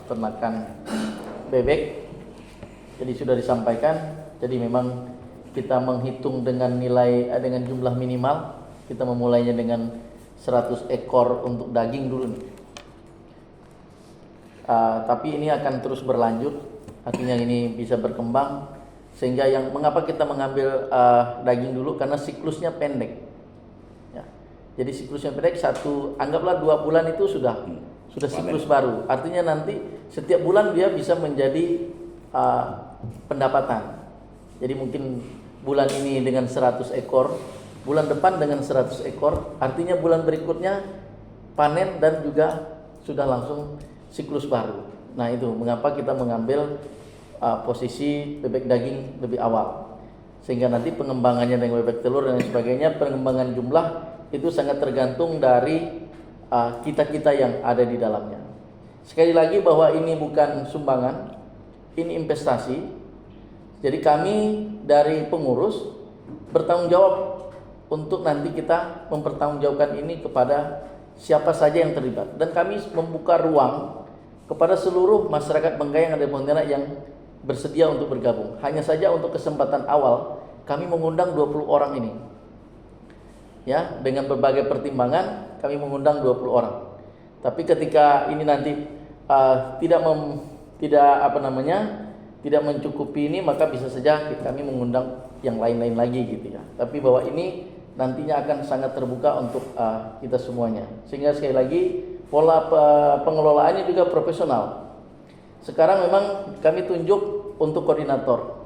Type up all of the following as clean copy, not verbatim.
peternakan bebek. Jadi sudah disampaikan, jadi memang kita menghitung dengan nilai dengan jumlah minimal. Kita memulainya dengan 100 ekor untuk daging dulu nih. Tapi ini akan terus berlanjut, artinya ini bisa berkembang sehingga mengapa kita mengambil daging dulu, karena siklusnya pendek. Ya. Jadi siklusnya pendek, anggaplah 2 bulan itu sudah siklus baru. Artinya nanti setiap bulan dia bisa menjadi pendapatan. Jadi mungkin bulan ini dengan 100 ekor, bulan depan dengan 100 ekor, artinya bulan berikutnya panen dan juga sudah langsung siklus baru. Nah itu mengapa kita mengambil posisi bebek daging lebih awal, sehingga nanti pengembangannya dengan bebek telur dan sebagainya, pengembangan jumlah itu sangat tergantung dari kita-kita yang ada di dalamnya. Sekali lagi bahwa ini bukan sumbangan, ini investasi. Jadi kami dari pengurus bertanggung jawab untuk nanti kita mempertanggungjawabkan ini kepada siapa saja yang terlibat, dan kami membuka ruang kepada seluruh masyarakat Bengkayang yang ada di Pontianak yang bersedia untuk bergabung. Hanya saja untuk kesempatan awal kami mengundang 20 orang ini. Ya, dengan berbagai pertimbangan kami mengundang 20 orang. Tapi ketika ini nanti tidak mencukupi ini, maka bisa saja kami mengundang yang lain-lain lagi gitu ya. Tapi bahwa ini nantinya akan sangat terbuka untuk kita semuanya. Sehingga sekali lagi pola pengelolaannya juga profesional. Sekarang memang kami tunjuk untuk koordinator.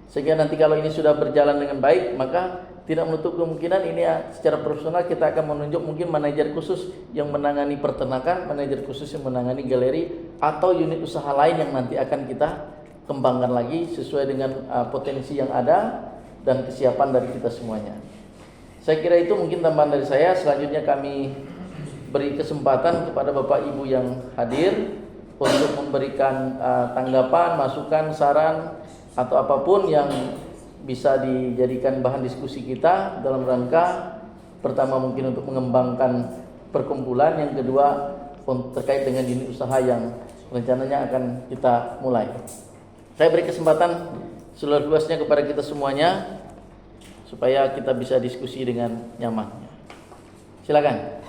Sehingga nanti kalau ini sudah berjalan dengan baik, maka tidak menutup kemungkinan ini secara profesional kita akan menunjuk mungkin manajer khusus yang menangani peternakan, manajer khusus yang menangani galeri, atau unit usaha lain yang nanti akan kita kembangkan lagi sesuai dengan potensi yang ada dan kesiapan dari kita semuanya. Saya kira itu mungkin tambahan dari saya. Selanjutnya kami beri kesempatan kepada Bapak Ibu yang hadir untuk memberikan tanggapan, masukan, saran atau apapun yang bisa dijadikan bahan diskusi kita dalam rangka pertama mungkin untuk mengembangkan perkumpulan, yang kedua terkait dengan unit usaha yang rencananya akan kita mulai. Saya beri kesempatan seluas-luasnya kepada kita semuanya supaya kita bisa diskusi dengan nyaman. Silakan.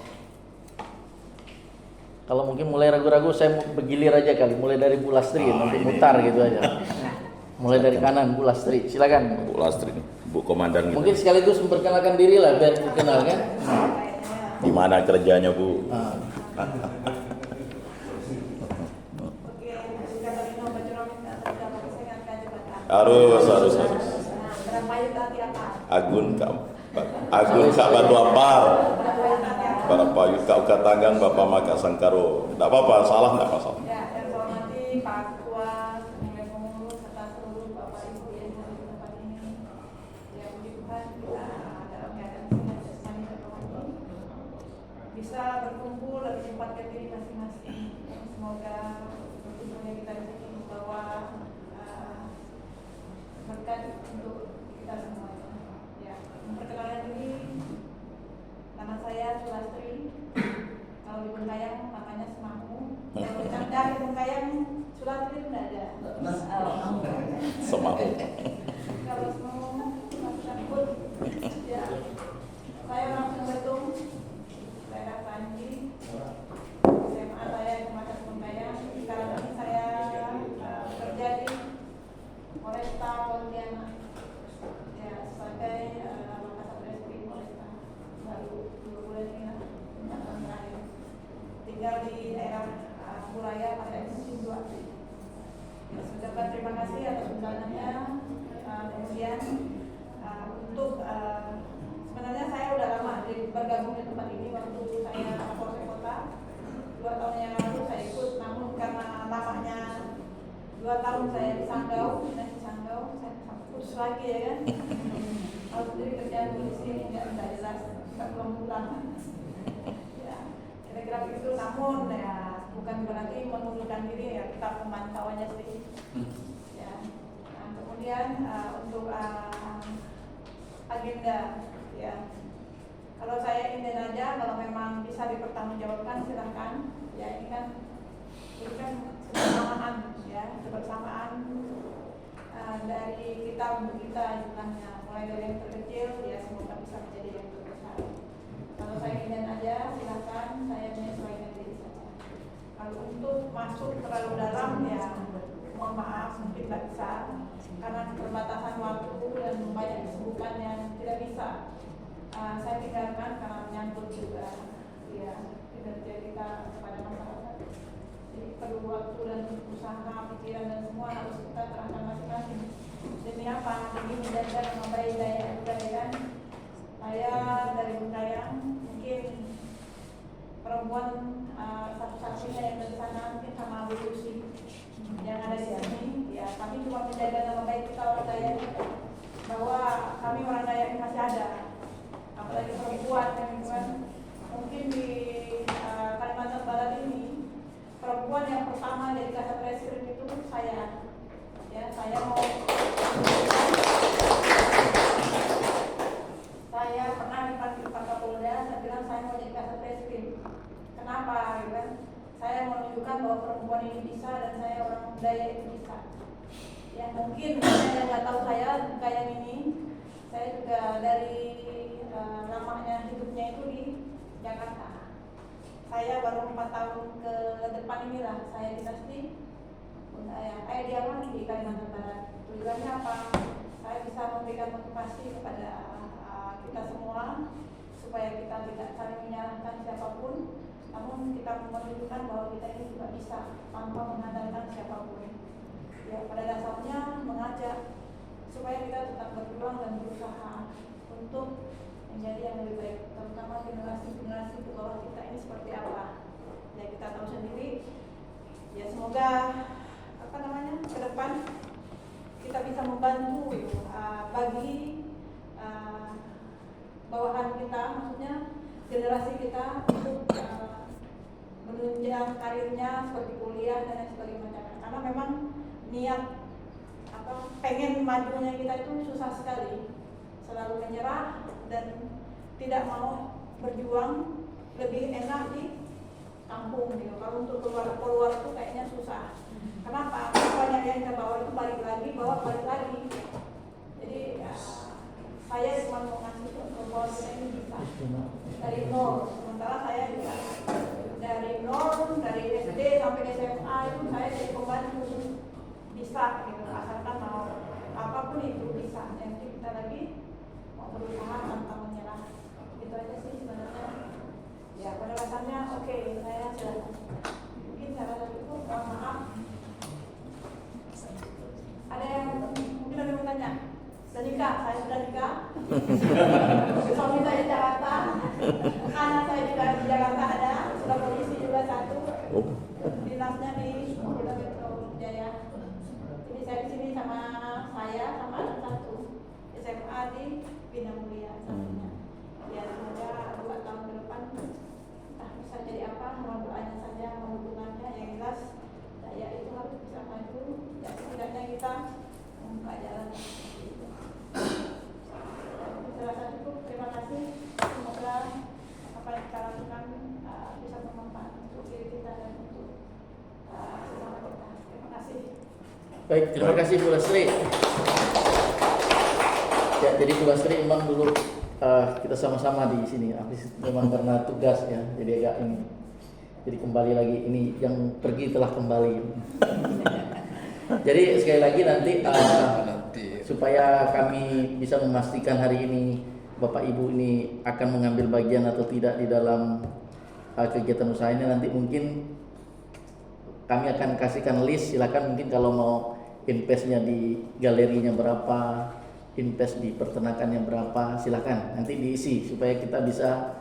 Kalau mungkin mulai ragu-ragu, saya bergilir aja kali, mulai dari Bu Lastri nanti mutar gitu aja. Mulai dari kanan Bu Lastri, silakan. Bu Lastri, Bu Komandan. Mungkin sekaligus memperkenalkan diri lah biar dikenal kan. Di mana kerjanya Bu? Harus. Agun Kak Batu Apar. Para Pak Kak Ukatanggang, Bapak Maka Sangkaro. Tidak apa-apa, salah tidak masalah. Ya, yang saya hormati Pak Ketua, Kemudian Pengurus, serta seluruh Bapak Ibu yang ada di tempat ini. Ya, puji Tuhan kita dalam keadaan sehat jasmani dan rohani bisa berkumpul lebih cepat ke diri masing-masing. Semoga berkumpulnya kita di sini membawa berkat untuk kita semuanya. Ya, memperkenalkan diri. Nama saya Sulastri. Kalau di Bengkayang namanya Semahu. Kalau dari Bengkayang Sulastri itu tidak ada. Semahu. Kalau Semahu takut. Ya. Saya langsung betung. Daerah Panji. SMA saya di Makassar Bengkayang. Sekarang ini saya bekerja di Polresta Pontianak. Ya, sebagai baru 2 bulan ini lah, terakhir tinggal di daerah Buraya pada musim 2. Ucapkan terima kasih atas undangannya. Kemudian untuk sebenarnya saya udah lama bergabung di tempat ini. Waktu saya Kapolsek Kota 2 tahun yang lalu saya ikut, namun karena lamanya 2 tahun saya di Sanggau, saya putus lagi ya kan. Kalau sendiri kerjaan di sini nggak jelas, nggak pulang. Ya, kira-kira begitu. Namun ya bukan berarti mengundurkan diri, ya tetap memantau aja sih. Ya. Nah, kemudian untuk agenda, ya kalau saya ingin aja, kalau memang bisa dipertanggungjawabkan silahkan. Ya ini kan dari kita untuk kita istilahnya, mulai dari yang terkecil ya semoga bisa menjadi yang terbesar. Kalau saya ingin aja silakan, saya menyesuaikan diri saja. Kalau untuk masuk terlalu dalam ya mohon maaf mungkin tidak bisa karena keterbatasan waktu dan banyak kesibukan yang tidak bisa saya tinggalkan karena menyangkut juga ya kinerja kita kepada masyarakat. Jadi perlu waktu dan usaha, pikiran dan semua harus kita terangkan masing-masing. Demi apa? Demi menjaga nama baik daya kebudayaan. Saya dari Bungkayang mungkin perempuan satu-satunya yang dari sana mungkin sama Bu Lucy yang ada di sini. Ya kami cuma menjaga nama baik kita orang Dayak bahwa kami orang Dayak ini masih ada. Apalagi perempuan yang kan mungkin di Kalimantan Barat ini perempuan yang pertama jadi Kasat Reskrim itu saya. Ya, saya mau saya pernah dipanggil Pak Kapolda, saya bilang saya mau jadi Kasat Reskrim. Kenapa? Gitu kan? Saya mau menunjukkan bahwa perempuan ini bisa dan saya orang Dayak itu bisa. Ya mungkin yang nggak tahu saya kayak ini, saya juga dari lamanya hidupnya itu di Jakarta. Saya baru 4 tahun ke depan inilah saya dinas di diaman di Kalimantan Barat. Tujuannya apa? Saya bisa memberikan motivasi kepada kita semua supaya kita tidak saling menyalahkan siapapun, namun kita menunjukkan bahwa kita ini juga bisa tanpa mengandalkan siapapun. Ya pada dasarnya mengajak supaya kita tetap berjuang dan berusaha untuk menjadi yang lebih baik, terutama generasi-generasi ke bawah kita ini seperti apa. Ya kita tahu sendiri. Ya semoga ke depan kita bisa membantu bagi bawahan kita, maksudnya generasi kita untuk menunjang karirnya seperti kuliah dan lain sebagainya. Karena memang niat pengen majunya kita itu susah sekali, selalu menyerah dan tidak mau berjuang, lebih enak di kampung gitu. Kalau untuk keluar itu kayaknya susah. Kenapa? Karena banyak yang ke bawah itu balik lagi. Jadi saya cuma mau ngasih bahwa kita ini bisa dari nol. Sementara saya juga dari nol, dari SD sampai SMA itu saya jadi pembantu bisa gitu. Asalkan mau apapun itu bisa. Yang penting kita lagi mau berusaha tanpa menyerah. Itu aja sih sebenarnya. Ya pada dasarnya oke, saya sudah mungkin salah satu itu maaf. Ada yang mungkin ada yang bertanya, sudah nikah? Saya sudah nikah. Suami saya di Jakarta, anak saya juga di Jakarta ada, sudah polisi juga satu, dinasnya di Polda Metro Jaya. Jadi saya di sini sama anak satu, SMA di Bina Mulia satunya. Ya semoga 2 tahun ke depan entah bisa jadi apa, mohon doanya saja, mohon dukungannya. Yang jelas saya itu harus bisa maju, ya setidaknya kita membuka jalan. Saya cukup, terima kasih. Semoga apa yang kita lakukan bisa bermanfaat untuk diri kita dan untuk sesama kita. Terima kasih. Baik, terima kasih Bu Lasri. Ya, jadi Bu Lasri memang dulu kita sama-sama di sini, memang karena tugas ya, jadi agak ini. Jadi kembali lagi, ini yang pergi telah kembali. Jadi sekali lagi nanti supaya kami bisa memastikan hari ini Bapak Ibu ini akan mengambil bagian atau tidak di dalam kegiatan usaha ini, nanti mungkin kami akan kasihkan list. Silakan mungkin kalau mau investnya di galerinya berapa, invest di peternakannya berapa, silakan nanti diisi supaya kita bisa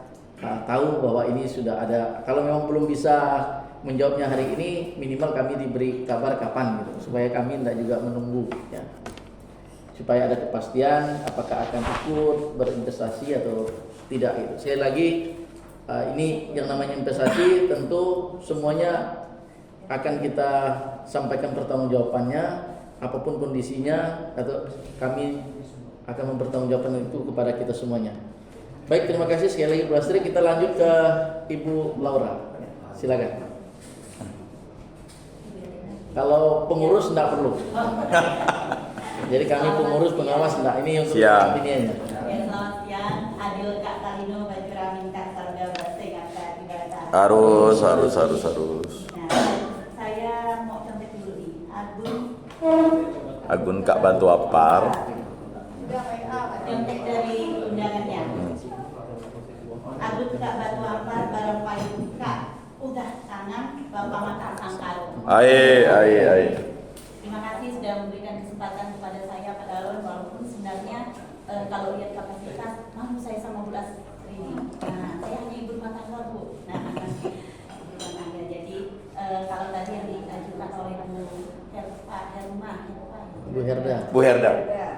tahu bahwa ini sudah ada. Kalau memang belum bisa menjawabnya hari ini, minimal kami diberi kabar kapan gitu, supaya kami tidak juga menunggu ya, supaya ada kepastian apakah akan ikut berinvestasi atau tidak gitu. Sekali lagi ini yang namanya investasi tentu semuanya akan kita sampaikan pertanggungjawabannya apapun kondisinya, atau kami akan mempertanggungjawabkan itu kepada kita semuanya. Baik, terima kasih sekali lagi Bu Lasri. Kita lanjut ke Ibu Laura. Silakan. Kalau pengurus tidak perlu. Jadi kami pengurus pengawas enggak ini untuk Siap. opiniannya. Ya, selamat siang. Adil Kak Kalino Bajuramin Kak Sarga Baseng Kak Ibadah. Harus. Nah, saya mau contek dulu nih. Agun Kak Bantu Apar. Udah WA Pak. Contek dari undangannya. Agun Kak Batu Apar Barang Payung Kak Udah Tangan Bapak Mata Sangkaro. Ai. Terima kasih sudah memberikan kesempatan kepada saya Pak Darun, walaupun sebenarnya kalau lihat kapasitas mau saya sama Bu Lasrini. Nah, saya hanya ibu rumah tangga Bu. Nah, ibu rumah tangga. Jadi kalau tadi yang diajukan oleh Pak Herma, Bu Herda. Bu Herda.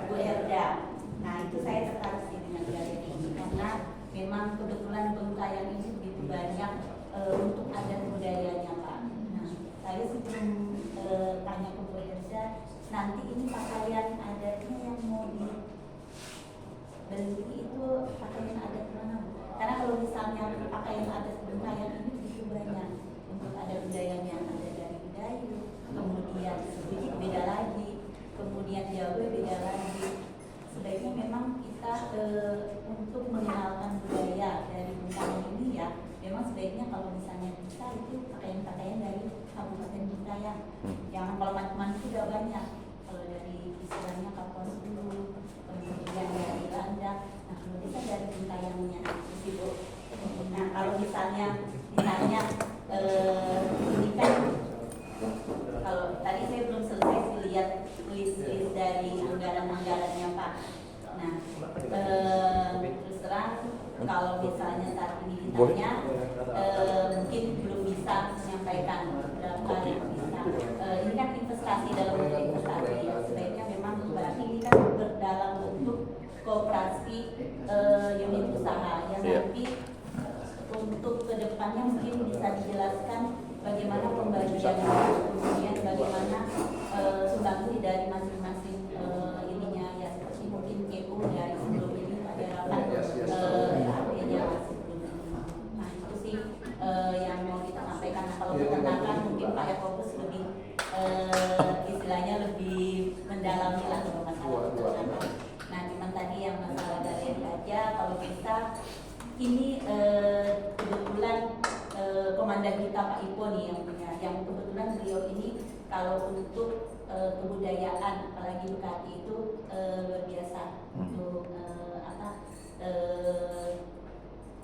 Bu Herda. Nah, itu saya tertarik sih dengan galeri ini karena memang kebetulan Bengkayang ini begitu banyak untuk adat budayanya Pak. Nah, saya sebelum tanya ke Bu Herda, nanti ini pakaian adatnya yang mau dibeli itu pakaian adat mana Bu? Karena kalau misalnya pakaian adat Bengkayang ini begitu banyak untuk adat budayanya, ada dari Budayu, kemudian Sebujik beda lagi, kemudian Jawa beda lagi. Sebaiknya memang kita untuk mengenalkan budaya dari Bengkayang ini ya, memang sebaiknya kalau misalnya bisa itu pakaian-pakaian dari Kabupaten Bengkayang. Jangan kalau macam-macam sudah banyak. Kalau dari istilahnya Kapuas dulu, kemudian dari Landak, nah kalau bisa dari Bengkayangnya itu. Nah kalau misalnya ditanya ini kan kalau tadi saya belum selesai sih lihat list dari anggaran-anggarannya Pak. Nah, terus terang kalau misalnya saat ini ditanya, mungkin belum bisa menyampaikan berapa yang bisa. Ini kan investasi dalam bentuk investasi. Sebaiknya memang berarti ini kan dalam bentuk kooperasi unit usaha yang nanti untuk kedepannya mungkin bisa dijelaskan bagaimana pembagiannya, kemudian bagaimana sumbangsi dari masing-masing ininya ya, seperti mungkin KU dari sebelum ini ada rapat artinya sebelum ini. Nah itu sih yang mau kita sampaikan. Nah, kalau peternakan mungkin Pak Yakobus lebih istilahnya lebih mendalami lah kalau masalah peternakan. Nah cuman tadi yang masalah galeri aja kalau bisa ini kebetulan komandan kita Pak Ipo nih yang punya, yang kebetulan beliau ini kalau untuk kebudayaan apalagi Bekati itu luar biasa untuk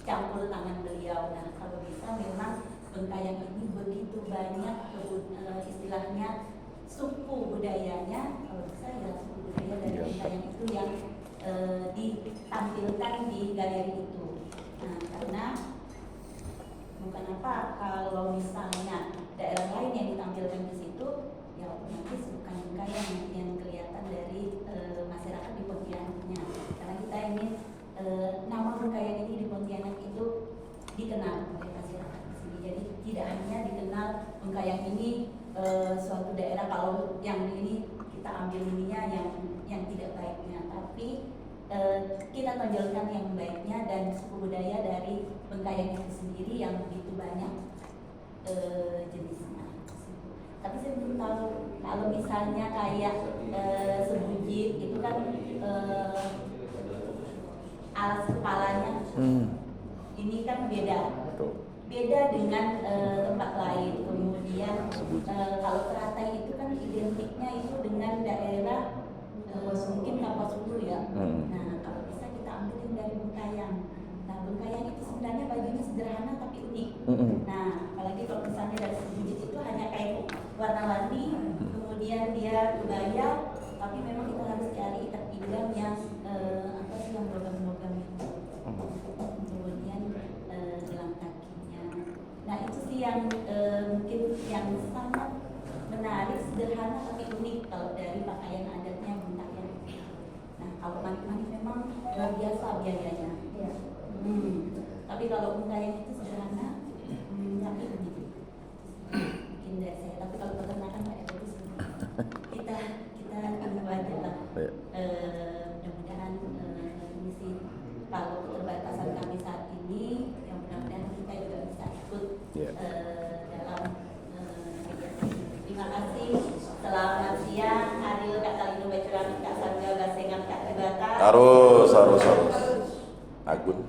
campur tangan beliau. Nah kalau bisa memang Bengkayang ini begitu banyak istilahnya suku budayanya, kalau bisa ya suku budaya dari Bengkayang itu yang ditampilkan di galeri itu. Nah, karena bukan apa kalau misalnya daerah lain yang ditampilkan di situ, ya otomatis bukan Bengkayang yang kelihatan dari masyarakat di Pontianaknya. Karena kita ingin nama Bengkayang ini di Pontianak itu dikenal oleh masyarakat di sini. Jadi tidak hanya dikenal Bengkayang ini suatu daerah kalau yang ini kita ambil ininya yang tidak baiknya, tapi kita tonjolkan yang baiknya dan suku budaya dari Bengkayang itu sendiri yang begitu banyak jenisnya. Tapi saya belum tahu kalau misalnya kayak Sebujit itu kan alas kepalanya ini kan beda dengan tempat lain. Kemudian kalau Teratai itu kan identiknya itu dengan daerah mungkin Kapuas dulu ya. Nah kalau bisa kita ambil yang dari Bengkayang. Nah Bengkayang itu sebenarnya bajunya sederhana tapi unik. Nah apalagi kalau misalnya dari Sebujit itu hanya kain warna-warni, kemudian dia kebaya, tapi memang kita harus cari ikat pinggang yang apa sih yang logam-logam itu. Kemudian gelang kakinya. Nah itu sih yang mungkin yang sangat menarik, sederhana tapi unik kalau dari pakaian adatnya Bengkayang. Nah kalau manik-manik memang luar biasa biayanya. Tapi kalau Bengkayang itu sederhana, tapi unik. Mungkin dari saya. Tapi kalau peternakan Pak Eko itu kita tunggu aja lah. Mudah-mudahan ini sih kalau keterbatasan kami saat ini, yang mudah-mudahan kita juga bisa ikut dalam kegiatan ini. Terima kasih. Selamat siang. Adil Kak Kalino Bacurami Kak Harus. Agun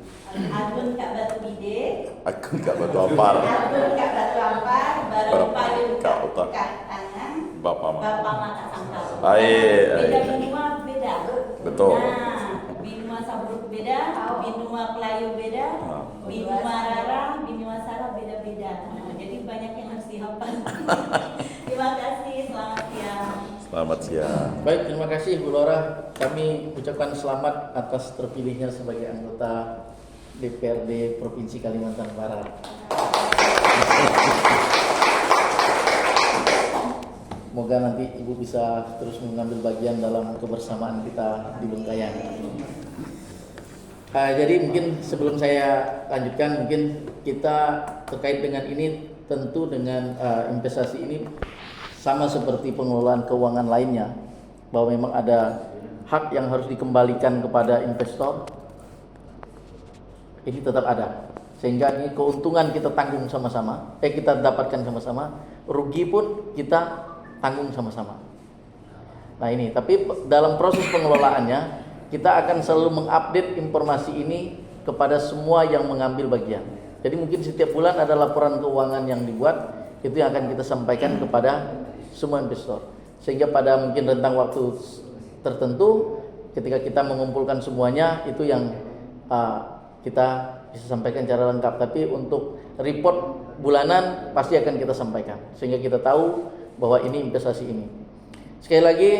Kak Batu Bide, Kak Batu Ampar. Agun Kak Batu Ampar, Baru Payung Kak Kak Utak. Tangan, Bapak Mak. Bapak Maka Sangkaro. Baik. Beda benua beda. Betul. Nah, benua Sabruk beda, benua Pelayu beda, Nah. benua Rara, benua Sara beda-beda. Nah, jadi banyak yang harus dihafal. Terima kasih, selamat siang. Selamat siang. Baik, terima kasih Bu Lora. Kami ucapkan selamat atas terpilihnya sebagai anggota DPRD Provinsi Kalimantan Barat. Semoga nanti Ibu bisa terus mengambil bagian dalam kebersamaan kita di Bengkayang. Jadi mungkin sebelum saya lanjutkan, mungkin kita terkait dengan ini tentu dengan investasi ini sama seperti pengelolaan keuangan lainnya, bahwa memang ada hak yang harus dikembalikan kepada investor. Ini tetap ada, sehingga ini keuntungan kita tanggung sama-sama, kita dapatkan sama-sama, rugi pun kita tanggung sama-sama. Nah ini, tapi dalam proses pengelolaannya kita akan selalu mengupdate informasi ini kepada semua yang mengambil bagian. Jadi mungkin setiap bulan ada laporan keuangan yang dibuat, itu yang akan kita sampaikan kepada semua investor. Sehingga pada mungkin rentang waktu tertentu, ketika kita mengumpulkan semuanya, itu yang kita bisa sampaikan secara lengkap. Tapi untuk report bulanan pasti akan kita sampaikan, sehingga kita tahu bahwa ini investasi ini. Sekali lagi,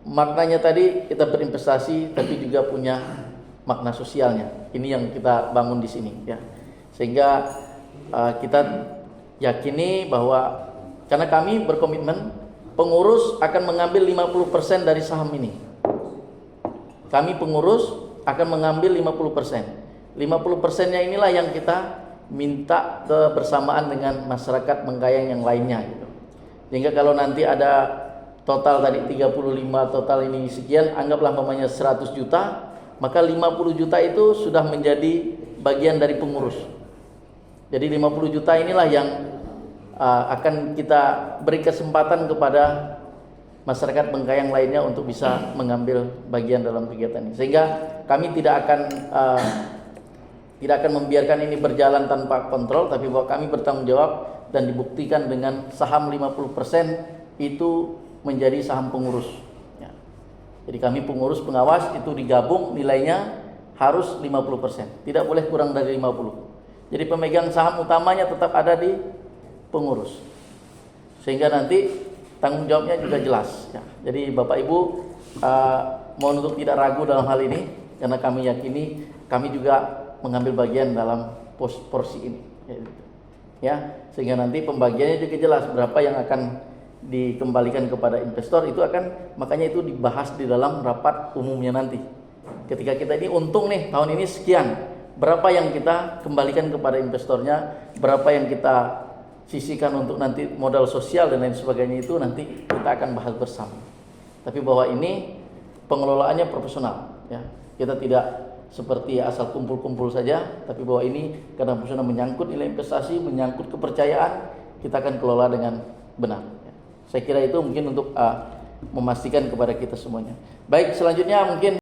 maknanya tadi kita berinvestasi, tapi juga punya makna sosialnya. Ini yang kita bangun di sini, ya. Sehingga kita yakini bahwa karena kami berkomitmen, pengurus akan mengambil 50% dari saham ini. Kami pengurus akan mengambil 50%. 50%-nya inilah yang kita minta kebersamaan dengan masyarakat Bengkayang yang lainnya gitu. Sehingga kalau nanti ada total tadi 35, total ini sekian, anggaplah namanya 100 juta, maka 50 juta itu sudah menjadi bagian dari pengurus. Jadi 50 juta inilah yang akan kita beri kesempatan kepada masyarakat Bengkayang lainnya untuk bisa mengambil bagian dalam kegiatan ini. Sehingga kami tidak akan membiarkan ini berjalan tanpa kontrol, tapi bahwa kami bertanggung jawab dan dibuktikan dengan saham 50% itu menjadi saham pengurus. Ya. Jadi kami pengurus pengawas itu digabung nilainya harus 50%, tidak boleh kurang dari 50. Jadi pemegang saham utamanya tetap ada di pengurus, sehingga nanti tanggung jawabnya juga jelas. Ya. Jadi Bapak Ibu mohon untuk tidak ragu dalam hal ini, karena kami yakini kami juga mengambil bagian dalam porsi ini. Ya, sehingga nanti pembagiannya juga jelas berapa yang akan dikembalikan kepada investor, itu akan, makanya itu dibahas di dalam rapat umumnya nanti. Ketika kita ini untung nih tahun ini sekian, berapa yang kita kembalikan kepada investornya, berapa yang kita sisihkan untuk nanti modal sosial dan lain sebagainya, itu nanti kita akan bahas bersama. Tapi bahwa ini pengelolaannya profesional, ya. Kita tidak seperti asal kumpul-kumpul saja, tapi bahwa ini karena profesional, menyangkut nilai investasi, menyangkut kepercayaan, kita akan kelola dengan benar. Ya. Saya kira itu mungkin untuk memastikan kepada kita semuanya. Baik, selanjutnya mungkin